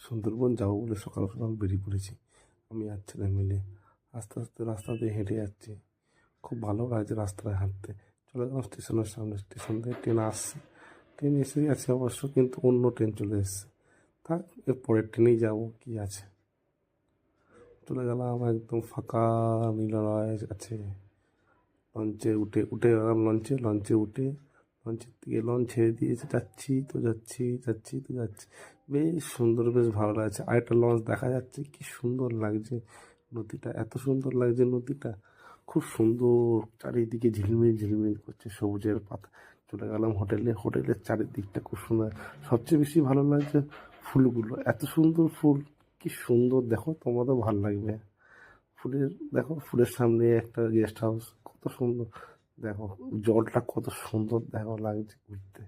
সুন্দরবন যাবো বলে সকাল সকাল বেরিয়ে পড়েছি আমি আর ছেলে মিলে। আস্তে আস্তে রাস্তা দিয়ে হেঁটে যাচ্ছি, খুব ভালো লাগছে রাস্তায় হাঁটতে। চলে গেলাম স্টেশনের সামনে, স্টেশন থেকে ট্রেন আসছে। ট্রেন এসে গেছে অবশ্য, কিন্তু অন্য ট্রেন চলে এসছে। থাক, এর পরের ট্রেনেই যাবো, কি আছে। চলে গেলাম একদম ফাঁকা নীলরয় আছে। লঞ্চে উঠে গেলাম লঞ্চে, লঞ্চের থেকে লঞ্চ ছেড়ে দিয়েছে, যাচ্ছি তো যাচ্ছি, যাচ্ছি তো যাচ্ছি। বেশ সুন্দর, বেশ ভালো লাগছে। আরেকটা লঞ্চ দেখা যাচ্ছে, কি সুন্দর লাগছে নদীটা, এত সুন্দর লাগছে নদীটা, খুব সুন্দর। চারিদিকে ঝিলমিল ঝিলমিল করছে সবুজের পাতা। চলে গেলাম হোটেলে, হোটেলের চারিদিকটা খুব সুন্দর। সবচেয়ে বেশি ভালো লাগছে ফুলগুলো, এত সুন্দর ফুল, কি সুন্দর। দেখো, তোমাদের ভালো লাগবে। ফুলের, দেখো ফুলের সামনে একটা গেস্ট হাউস, কত সুন্দর। দেখো জলটা কত সুন্দর, দেখো লাগছে ঘুরতে।